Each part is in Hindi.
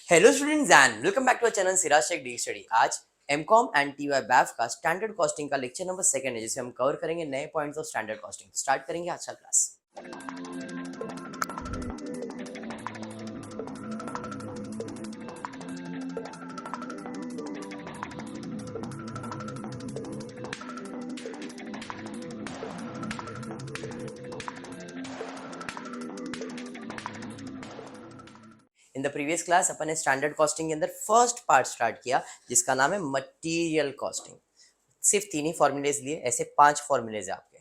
Hello students and welcome back to our channel Siraj tech D study. आज एमकॉम एंड टीवाई बैफ का स्टैंडर्ड कॉस्टिंग का लेक्चर नंबर 2 है, जिसे हम कवर करेंगे नए points of standard costing. Start करेंगे आज का class. In the previous class अपन ने स्टैंडर्ड कॉस्टिंग के अंदर फर्स्ट पार्ट स्टार्ट किया, जिसका नाम है मटेरियल कॉस्टिंग। सिर्फ 3 ही फॉर्मूलेज लिए, ऐसे 5 फॉर्मूलेज है आपके।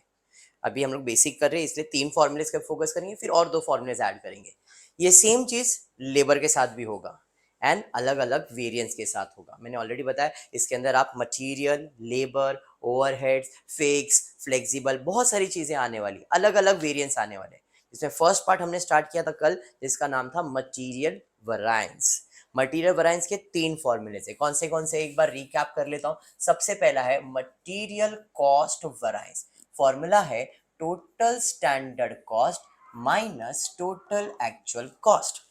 अभी हम लोग बेसिक कर रहे हैं, इसलिए 3 फॉर्मूलेज का फोकस करेंगे, फिर और 2 फॉर्मूलेज ऐड करेंगे। ये सेम चीज लेबर के साथ भी होगा एंड अलग अलग वेरिएंस के साथ होगा। मैंने ऑलरेडी बताया, इसके अंदर आप material, labour, overheads, fix, flexible, बहुत सारी चीजें आने वाली, अलग अलग वेरिएंस आने वाले। इसमें फर्स्ट पार्ट हमने स्टार्ट किया था कल, जिसका नाम था मटीरियल वैरायंस। मटीरियल वैरायंस के 3 फॉर्मूले थे। कौन से एक बार रिकैप कर लेता हूं। सबसे पहला है मटीरियल कॉस्ट वैरायंस। फॉर्मूला है total standard cost minus total actual cost.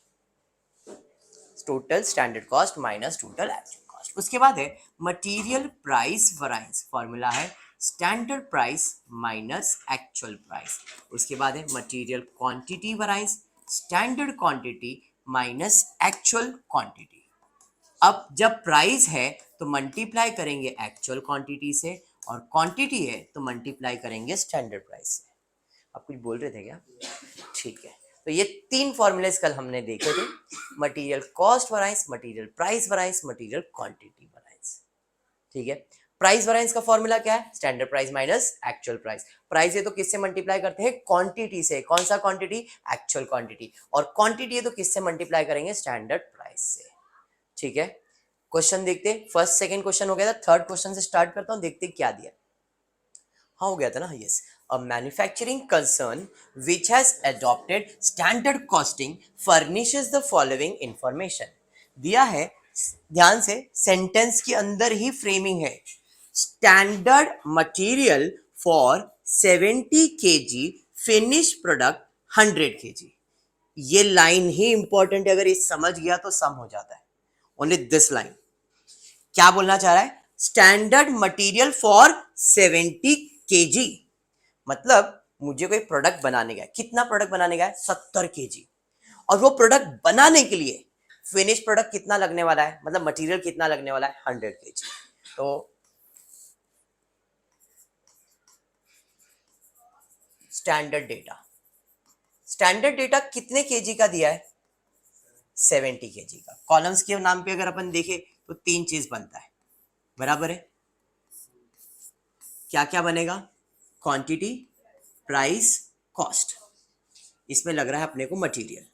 Total standard cost minus total actual cost. उसके बाद है मटेरियल प्राइस वैरायंस। फॉर्मूला है standard price minus actual price. उसके बाद है material quantity variance. Standard quantity minus actual quantity. अब जब प्राइस है तो मल्टीप्लाई करेंगे एक्चुअल क्वांटिटी से, और क्वांटिटी है तो मल्टीप्लाई करेंगे स्टैंडर्ड प्राइस से। आप कुछ बोल रहे थे क्या? ठीक है, तो ये 3 फॉर्मूलेज कल हमने देखे थे। Material cost variance, material price variance, material quantity variance. ठीक है, प्राइस वैरायंस का फॉर्मूला क्या है? Standard price minus actual price. Price है तो किससे मल्टीप्लाई करते हैं? क्वांटिटी से। कौन सा क्वांटिटी? Actual quantity. और क्वांटिटी है तो किससे मल्टीप्लाई करेंगे? स्टैंडर्ड प्राइस से। ठीक है, क्वेश्चन देखते हैं। फर्स्ट सेकंड क्वेश्चन हो गया था, थर्ड क्वेश्चन से स्टार्ट करता हूं, देखते क्या दिया। हाँ, हो गया था ना? Yes. A manufacturing concern which has adopted standard costing furnishes the following information. दिया है, ध्यान से, सेंटेंस के अंदर ही फ्रेमिंग है। Standard material for 70 kg finish product 100 kg। ये लाइन ही इंपॉर्टेंट है, अगर ये समझ गया तो सम हो जाता है। ओनली दिस लाइन क्या बोलना चाह रहा है? स्टैंडर्ड मटेरियल फॉर 70 kg, मतलब मुझे कोई प्रोडक्ट बनाने का है। कितना प्रोडक्ट बनाने का है? 70 kg। और वो प्रोडक्ट बनाने के लिए फिनिश प्रोडक्ट कितना लगने वाला है, मतलब मटेरियल कितना लगने वाला है? 100 kg। तो स्टैंडर्ड डेटा कितने केजी का दिया है? 70 kg का। कॉलम्स के नाम पे अगर अपन देखें तो 3 चीज बनता है, बराबर है? क्या क्या बनेगा? Quantity, price, cost. इसमें लग रहा है अपने को मटेरियल।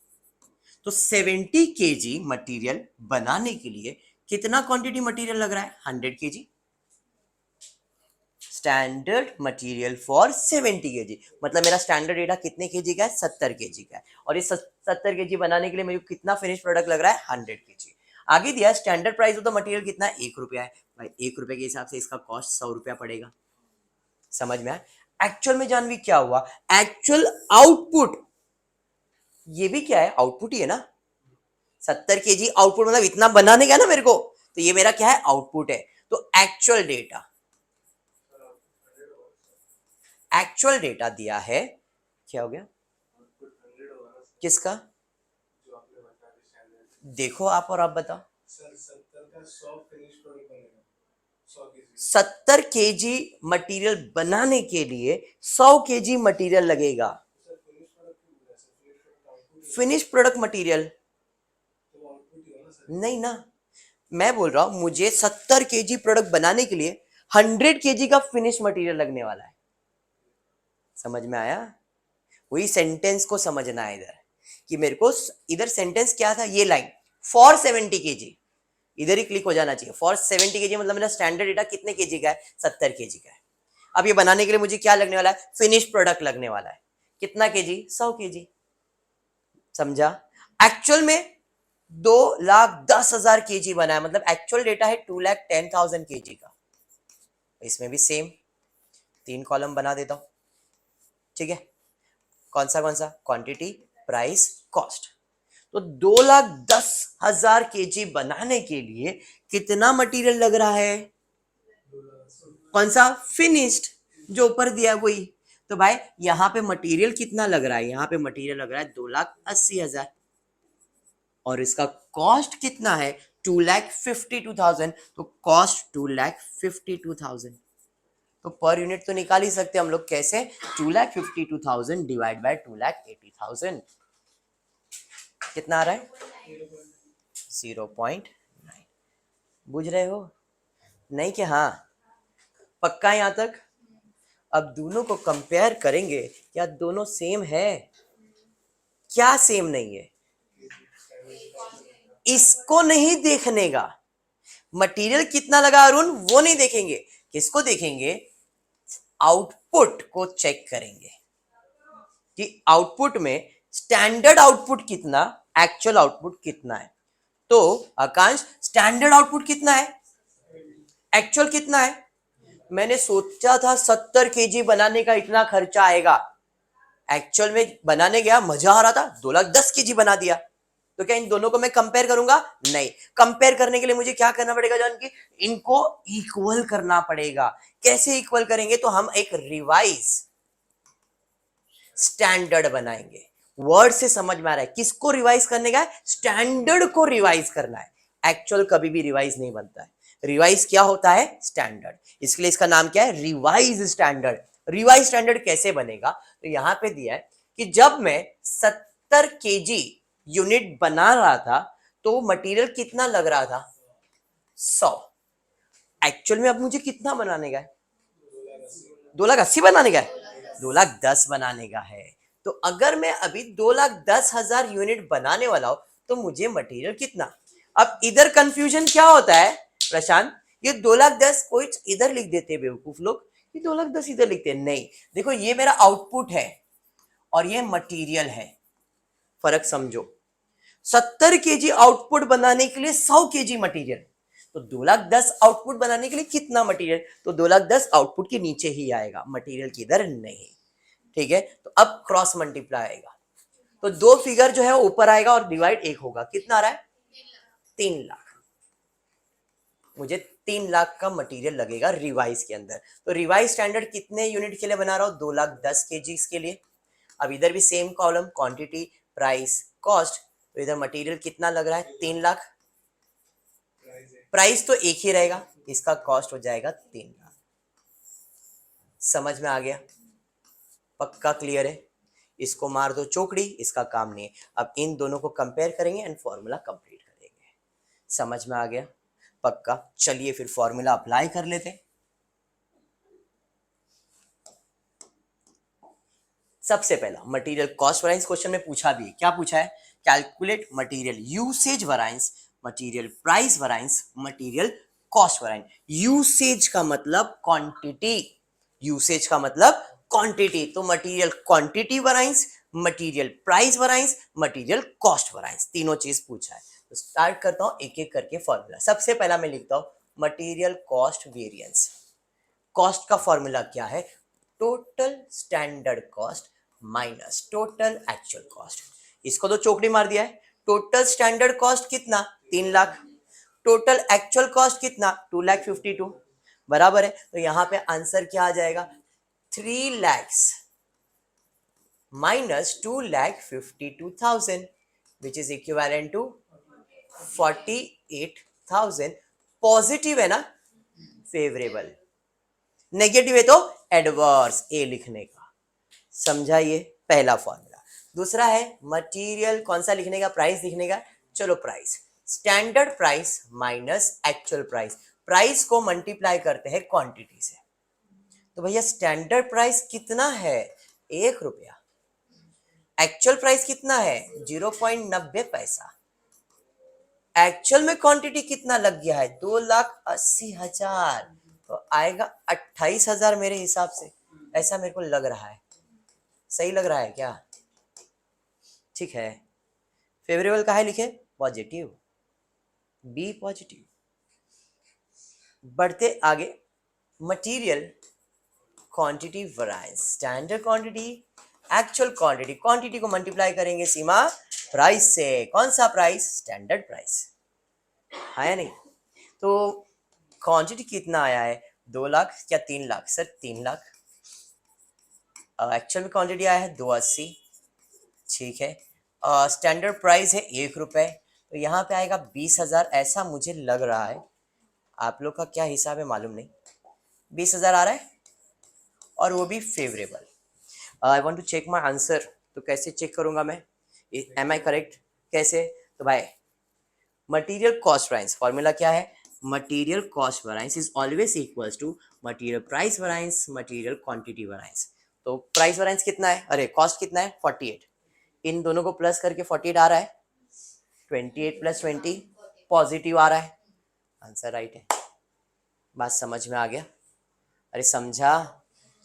तो 70 kg मटेरियल बनाने के लिए कितना क्वांटिटी मटेरियल लग रहा है? 100 kg। Standard material for 70 kg, मतलब मेरा स्टैंडर्ड डेटा कितने केजी का है? 70 kg का है। और ये 70 kg बनाने के लिए मेरे को कितना फिनिश प्रोडक्ट लग रहा है? 100 kg। आगे दिया standard price of the material कितना है? 1 रुपया है। भाई 1 रुपए के हिसाब से इसका कॉस्ट 100 रुपया पड़ेगा। समझ में आया? एक्चुअल में जानवी क्या हुआ? एक्चुअल आउटपुट, ये भी क्या है? आउटपुट ही है ना। 70 kg आउटपुट, मतलब इतना बनाने का ना मेरे को, तो ये मेरा क्या है? आउटपुट है। तो एक्चुअल डेटा दिया है। क्या हो गया? किसका? देखो आप, और आप बताओ। 70 kg मटेरियल बनाने के लिए 100 kg मटेरियल लगेगा। फिनिश प्रोडक्ट मटेरियल नहीं ना, मैं बोल रहा हूं मुझे 70 kg प्रोडक्ट बनाने के लिए 100 kg का फिनिश मटेरियल लगने वाला है। समझ में आया? वही सेंटेंस को समझना है इधर, कि मेरे को इधर सेंटेंस क्या था? ये लाइन फॉर 70 kg, इधर ही क्लिक हो जाना चाहिए। फॉर 70 kg मतलब मेरा स्टैंडर्ड डेटा कितने केजी का है? 70 kg का है। अब ये बनाने के लिए मुझे क्या लगने वाला है? फिनिश प्रोडक्ट लगने वाला है। कितना केजी? 100 kg। समझा? एक्चुअल में 2,10,000 kg बना है, मतलब एक्चुअल डेटा है 2,10,000 kg का। इसमें भी सेम 3 कॉलम बना देता हूं। ठीक है, कौन सा? Quantity, price, cost. तो 2,10,000 केजी बनाने के लिए कितना मटेरियल लग रहा है? कौन सा? फिनिश्ड, जो ऊपर दिया है वही। तो भाई यहाँ पे मटेरियल कितना लग रहा है? यहाँ पे मटेरियल लग रहा है 2,80,000 और इसका कॉस्ट कितना है? 2,52,000। तो कॉस्ट 2,52,000। तो पर यूनिट तो निकाल ही सकते हम लोग। कैसे? 2,52,000 डिवाइड बाय 2,80,000 कितना आ रहा है? 0.9। बुझ रहे हो? नहीं कि हाँ? पक्का यहाँ तक? अब दोनों को कंपेयर करेंगे, क्या दोनों सेम है? क्या सेम नहीं है? इसको नहीं देखने का, मटेरियल कितना लगा अरुण वो नहीं देखेंगे। किसको देखेंगे? आउटपुट को चेक करेंगे कि आउटपुट में स्टैंडर्ड आउटपुट कितना, एक्चुअल आउटपुट कितना है। तो आकांश स्टैंडर्ड आउटपुट कितना है, एक्चुअल कितना है? मैंने सोचा था 70 केजी बनाने का इतना खर्चा आएगा, एक्चुअल में बनाने गया मजा आ रहा था, 2,10,000 केजी बना दिया। तो क्या इन दोनों को मैं कंपेयर करूंगा? नहीं। कंपेयर करने के लिए मुझे क्या करना पड़ेगा जान की? इनको इक्वल करना पड़ेगा। कैसे इक्वल करेंगे? तो हम एक रिवाइज स्टैंडर्ड बनाएंगे। वर्ड से समझ में आ रहा है किसको रिवाइज करने का है? स्टैंडर्ड को रिवाइज करना है। एक्चुअल कभी भी रिवाइज नहीं बनता है। रिवाइज क्या होता है? स्टैंडर्ड। इसके लिए इसका नाम क्या है? Revise standard. रिवाइज स्टैंडर्ड कैसे बनेगा? तो यहां पे दिया है कि जब मैं 70 केजी यूनिट बना रहा था तो मटेरियल कितना लग रहा था? 100। एक्चुअल में अब मुझे कितना बनाने का है? 2,80,000 बनाने का है? 2,10,000 बनाने का है। तो अगर मैं अभी 2,10,000 यूनिट बनाने वाला हूं तो मुझे मटेरियल कितना? अब इधर कंफ्यूजन क्या होता है प्रशांत? ये 2,10,000 कोई इधर लिख देते हैं बेवकूफ लोग, ये 2,10,000 इधर लिखते हैं। नहीं, देखो ये मेरा आउटपुट है और ये मटेरियल है। फर्क समझो। 70 केजी आउटपुट बनाने के लिए 100 केजी मटेरियल। तो 2,10,000 आउटपुट बनाने के लिए कितना मटेरियल? तो 2,10,000 आउटपुट के नीचे ही आएगा, मटेरियल की इधर नहीं। ठीक है, तो अब क्रॉस मल्टीप्लाई आएगा तो दो फिगर जो है ऊपर आएगा और डिवाइड एक होगा। कितना आ रहा है? 3,00,000। मुझे 3,00,000 का मटेरियल लगेगा रिवाइज के अंदर। तो रिवाइज स्टैंडर्ड कितने यूनिट के लिए बना रहा हूं? 2,10,000 केजी के लिए। अब इधर भी same column, quantity, price, cost. तो इधर मटेरियल कितना लग रहा है? 3,00,000। प्राइस तो एक ही रहेगा, इसका कॉस्ट हो जाएगा 3,00,000। समझ में आ गया? पक्का क्लियर है? इसको मार दो चौकड़ी, इसका काम नहीं है। अब इन दोनों को कंपेयर करेंगे एंड फॉर्मूला कंप्लीट करेंगे। समझ में आ गया? पक्का। चलिए फिर फॉर्मूला अप्लाई कर लेते। सबसे पहला मटेरियल कॉस्ट वैरिएंस क्वेश्चन में पूछा भी है। क्या पूछा है? Calculate material usage variance, material price variance, material cost variance. Usage का मतलब क्वांटिटी, यूसेज का मतलब क्वांटिटी। तो material quantity variance, material price variance, material cost variance, तीनों चीज पूछा है। तो स्टार्ट करता हूं एक एक करके फॉर्मूला। सबसे पहला मैं लिखता हूं मटेरियल कॉस्ट वेरिएंस। कॉस्ट का फॉर्मूला क्या है? Total standard cost minus total actual cost. इसको तो चौकड़ी मार दिया है। टोटल स्टैंडर्ड कॉस्ट कितना? 3,00,000। टोटल एक्चुअल कॉस्ट कितना? 2,52,000 बराबर है। तो यहां पे आंसर क्या आ जाएगा? 3,00,000 minus 2,52,000 which is equivalent to 48,000। Positive है ना? फेवरेबल। नेगेटिव है तो एडवर्स, ए लिखने का। समझाइए पहला फॉर्मूला। दूसरा है मटेरियल, कौन सा लिखने का? प्राइस लिखने का। चलो price, standard price minus actual price. Price को मल्टीप्लाई करते हैं क्वांटिटी से। तो भैया स्टैंडर्ड प्राइस कितना है? 1 रुपया। एक्चुअल प्राइस कितना है? 0.90 पैसा। एक्चुअल में क्वांटिटी कितना लग गया है? 2,80,000। तो आएगा 28,000 मेरे हिसाब से, ऐसा मेरे को लग रहा है। सही लग रहा है क्या? ठीक है। फेवरेबल का है लिखे? Positive, be positive. बढ़ते आगे। Material quantity variance, standard quantity actual quantity, quantity को मल्टीप्लाई करेंगे सीमा प्राइस से। कौन सा प्राइस? Standard price. आया नहीं? तो क्वांटिटी कितना आया है? 2 लाख या 3 लाख? सर 3 लाख। एक्चुअल में क्वांटिटी आया है 280। ठीक है। स्टैंडर्ड प्राइस है 1 रुपये, तो यहाँ पे आएगा 20,000 ऐसा मुझे लग रहा है। आप लोग का क्या हिसाब है मालूम नहीं। 20,000 आ रहा है और वो भी favourable. I want to check my answer. तो कैसे चेक करूँगा मैं? Am I correct? कैसे? तो भाई मटीरियल कॉस्ट वैरिएंस फॉर्मूला क्या है? Material cost variance is always equals to material price variance material quantity variance. तो प्राइस वैरिएंस कितना है? अरे कॉस्ट कितना है? 48। इन दोनों को प्लस करके 48 आ रहा है। 28 + 20 पॉजिटिव आ रहा है। आंसर राइट है। बात समझ में आ गया? अरे समझा?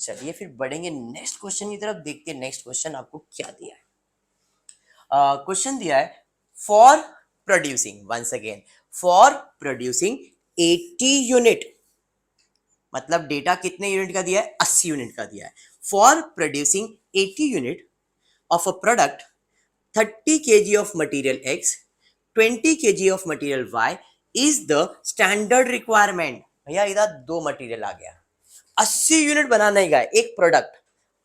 चलिए फिर बढ़ेंगे नेक्स्ट क्वेश्चन की तरफ। देखते हैं नेक्स्ट क्वेश्चन आपको क्या दिया है। क्वेश्चन दिया है for producing, once again for producing 80 unit, मतलब डेटा कितने यूनिट का दिया है? 80 यूनिट का दिया है। For producing 80 unit of a product 30 kg of material X, 20 kg of material Y is the standard requirement। भैया इधर दो मटेरियल आ गया। 80 यूनिट बनाने का एक प्रोडक्ट,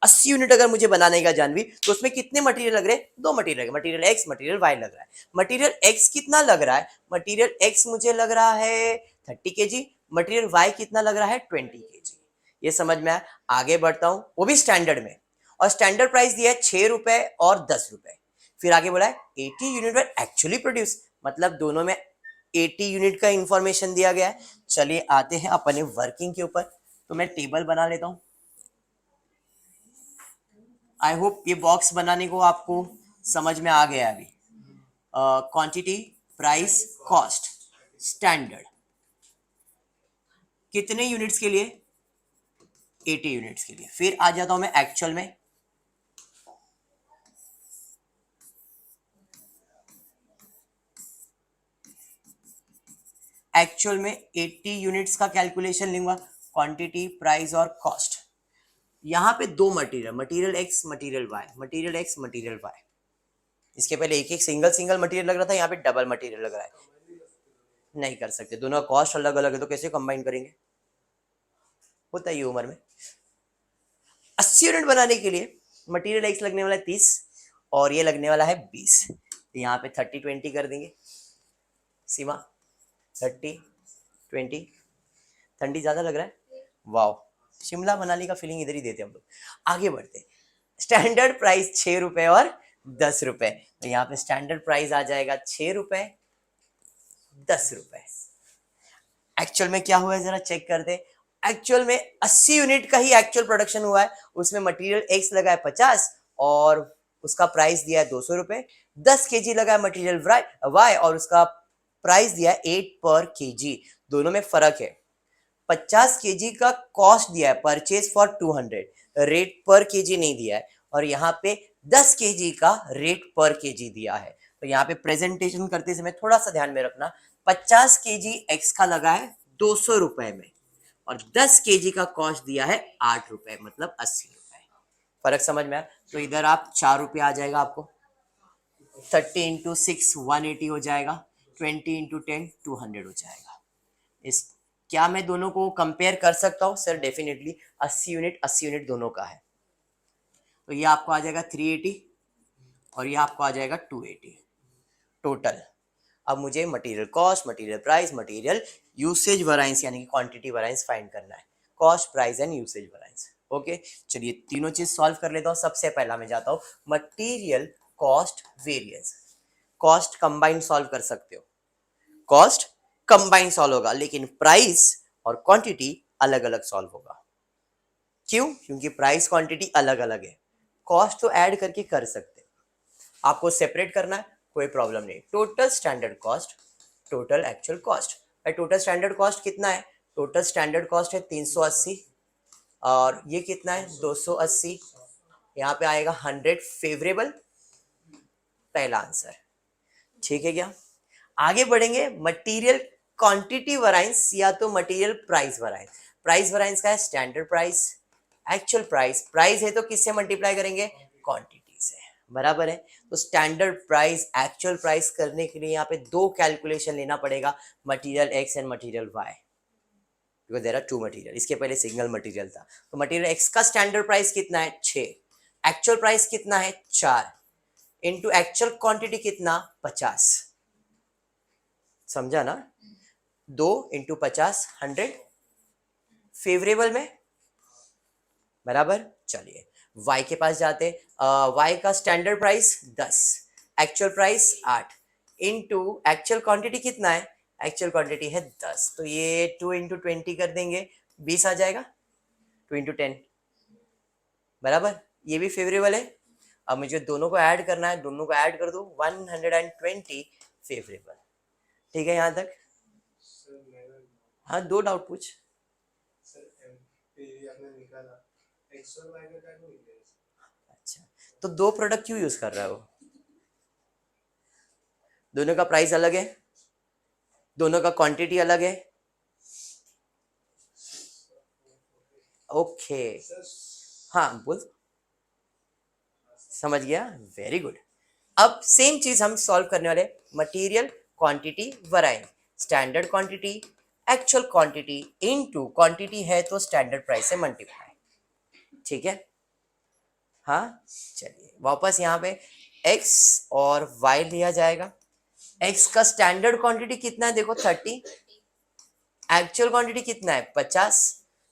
80 यूनिट अगर मुझे बनाने का जानवी, तो उसमें कितने मटेरियल लग रहे हैं? दो मटेरियल लग, मटेरियल एक्स मटेरियल वाई लग रहा है। मटेरियल एक्स कितना लग रहा है? मटेरियल एक्स मुझे लग रहा है 30 kg, मटेरियल वाई कितना लग रहा है? 20 kg। ये समझ में आया? आगे बढ़ता हूं, वो भी स्टैंडर्ड में, और स्टैंडर्ड प्राइस दिया है 6 रुपए और 10 रुपए। फिर आगे बोला है 80 यूनिट वर एक्चुअली प्रोड्यूस, मतलब दोनों में 80 यूनिट का इंफॉर्मेशन दिया गया है। चलिए आते हैं अपने वर्किंग के ऊपर। तो मैं टेबल बना लेता हूं। आई होप ये बॉक्स बनाने को आपको समझ में आ गया अभी। क्वांटिटी प्राइस कॉस्ट स्टैंडर्ड कितने यूनिट्स के लिए? 80 यूनिट्स के लिए। फिर आ जाता हूं मैं एक्चुअल में। एक्चुअल में 80 यूनिट्स का कैलकुलेशन लूंगा, क्वांटिटी प्राइस और कॉस्ट। यहाँ पे दो material, material X material Y, material X material Y. इसके पहले एक एक सिंगल सिंगल मटेरियल लग रहा था, यहाँ पे डबल मटेरियल लग रहा है। नहीं कर सकते, दोनों का कॉस्ट अलग अलग है, तो कैसे कंबाइन करेंगे? होता है उम्र में। 80 यूनिट बनाने के लिए मटेरियल एक्स लगने वाला है 30 और ये लगने वाला है 20। तो यहाँ पे 30-20 कर देंगे सीमा। 30-20। ठंडी ज्यादा लग रहा है? वाओ, शिमला मनाली का फीलिंग इधर ही देते हम लोग। आगे बढ़ते। स्टैंडर्ड प्राइस 6 रुपए और 10 रुपए, तो यहाँ पे स्टैंडर्ड प्राइस आ जाएगा 6 रुपए 10 रुपए। एक्चुअल में क्या हुआ है जरा चेक कर दे। एक्चुअल में 80 यूनिट का ही एक्चुअल प्रोडक्शन हुआ है, उसमें मटेरियल एक्स लगा है 50 और उसका प्राइस दिया है 200 रुपए। 10 kg लगा है मटेरियल वाई और उसका प्राइस दिया है 8 पर kg। दोनों में फर्क है। 50 kg का कॉस्ट दिया है परचेज फॉर 200, रेट पर kg नहीं दिया है। और यहाँ पे 10 kg का रेट पर kg दिया है। तो यहाँ पे प्रेजेंटेशन करते समय थोड़ा सा ध्यान में रखना, 50 kg एक्स का लगा है 200 रुपए में और 10 kg का कॉस्ट दिया है 8 रुपए, मतलब 80 रुपए। फर्क समझ में आया? तो इधर आप 4 रुपये आ जाएगा आपको। 30 इंटू 6 180 हो जाएगा, 20 इंटू 10 200 हो जाएगा। इस क्या मैं दोनों को कंपेयर कर सकता हूँ? सर डेफिनेटली, 80 यूनिट दोनों का है। तो ये आपको आ जाएगा 380 और ये आपको आ जाएगा 280 टोटल। अब मुझे material cost, material price, material usage variance यानी कि क्वांटिटी वैरिएंस फाइंड करना है। Cost price and usage variance. Okay, चलिए तीनों चीज सॉल्व कर लेता हूँ। सबसे पहला मैं जाता हूँ material cost variance. Cost combined solve कर सकते हो, कॉस्ट कंबाइंड सॉल्व होगा, लेकिन प्राइस और क्वांटिटी अलग अलग सॉल्व होगा। क्यों? क्योंकि प्राइस क्वांटिटी अलग अलग है। कॉस्ट तो ऐड करके कर सकते, आपको सेपरेट करना है कोई प्रॉब्लम नहीं। Total standard cost, total actual cost. Total standard cost कितना है? टोटल स्टैंडर्ड कॉस्ट है 380 और ये कितना है? 280। यहाँ पे आएगा 100 फेवरेबल, पहला आंसर। ठीक है क्या? आगे बढ़ेंगे। मटेरियल क्वांटिटी वैरिएंस या तो material price variance. Price variance का है standard price, actual price. Price है तो किससे मल्टीप्लाई करेंगे? क्वांटिटीज है, बराबर है। तो स्टैंडर्ड प्राइस एक्चुअल प्राइस करने के लिए यहाँ पे दो कैलकुलेशन लेना पड़ेगा, material X and material Y, because there are two material. इसके पहले सिंगल मटेरियल था। तो मटेरियल एक्स का स्टैंडर्ड प्राइस कितना है 6, एक्चुअल प्राइस कितना है 4, इनटू एक्चुअल क्वांटिटी कितना 50, समझा ना। 2 इंटू 50 100 फेवरेबल में, बराबर। चलिए y के पास जाते, y का standard price 10, actual price 8, into actual quantity कितना है, एक्चुअल क्वांटिटी है 10, तो ये 2 इंटू 20 कर देंगे 20 आ जाएगा, 2 इंटू 10, बराबर। ये भी फेवरेबल है। अब मुझे दोनों को ऐड करना है, दोनों को ऐड कर दो 120 फेवरेबल। ठीक है यहाँ तक? हाँ, दो डाउट पूछ। अच्छा, तो दो प्रोडक्ट क्यों यूज कर रहा है वो? दोनों का प्राइस अलग है, दोनों का क्वांटिटी अलग है। ओके, हाँ बोल, समझ गया, वेरी गुड। अब सेम चीज हम सॉल्व करने वाले, material quantity variance, standard quantity actual quantity into quantity है तो स्टैंडर्ड प्राइस से मल्टीप्लाई, ठीक है। हाँ चलिए वापस यहाँ पे x और y लिया जाएगा। x का स्टैंडर्ड क्वांटिटी कितना है देखो 30, एक्चुअल क्वांटिटी कितना है 50,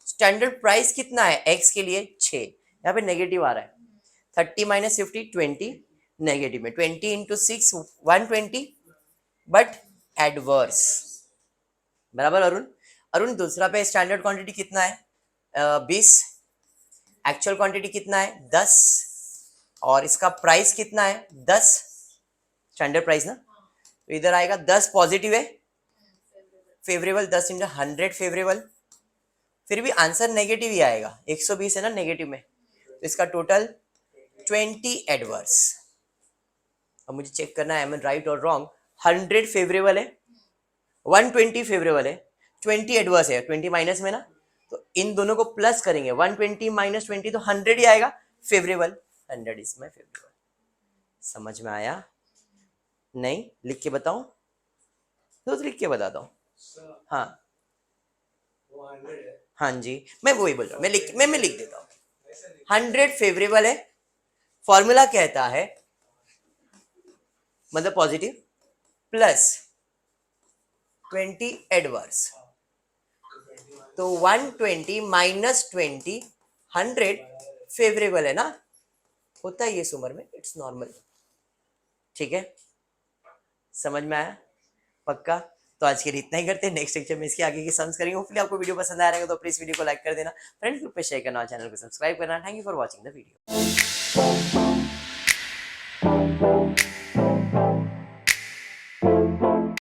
स्टैंडर्ड प्राइस कितना है x के लिए 6, यहाँ पे नेगेटिव आ रहा है, 30 माइनस 50 20, नेगेटिव में 20 इंटू 6 120, बट एडवर्स, बराबर। अरुण दूसरा पे स्टैंडर्ड क्वांटिटी कितना है 20, एक्चुअल क्वांटिटी कितना है 10, और इसका प्राइस कितना है 10, स्टैंडर्ड प्राइस ना, तो इधर आएगा 10 पॉजिटिव है, फेवरेबल 10 इंटू 100 फेवरेबल, फिर भी आंसर नेगेटिव ही आएगा, 120 है ना नेगेटिव में, तो इसका टोटल 20 एडवर्स। अब मुझे चेक करना है एम एन राइट और रॉन्ग। 100 फेवरेबल है, 120 फेवरेबल है, 20 एडवर्स है, 20 माइनस में ना, तो इन दोनों को प्लस करेंगे, 120 माइनस 20 तो 100 ही आएगा फेवरेबल, 100 इज माय फेवरेबल। समझ में आया? नहीं लिख के बताऊं? तो लिख के बताता हूँ। हाँ हाँ जी, मैं वही बोल रहा हूँ, मैं लिख देता हूँ। 100 फेवरेबल है, फॉर्मूला कहता है मतलब पॉजिटिव प्लस 20 एडवर्स, तो 120 माइनस 20 100 फेवरेबल है ना, होता है ये सुमर में, इट्स नॉर्मल, ठीक है। समझ में आया? पक्का? तो आज के लिए इतना ही करते हैं, नेक्स्ट लेक्चर में इसके आगे की सम्स करेंगे। होपफुली आपको वीडियो पसंद आ रहा है तो प्लीज वीडियो को लाइक कर देना, फ्रेंड्स ग्रुप पे शेयर करना, चैनल को सब्सक्राइब करना। Thank you for watching the video.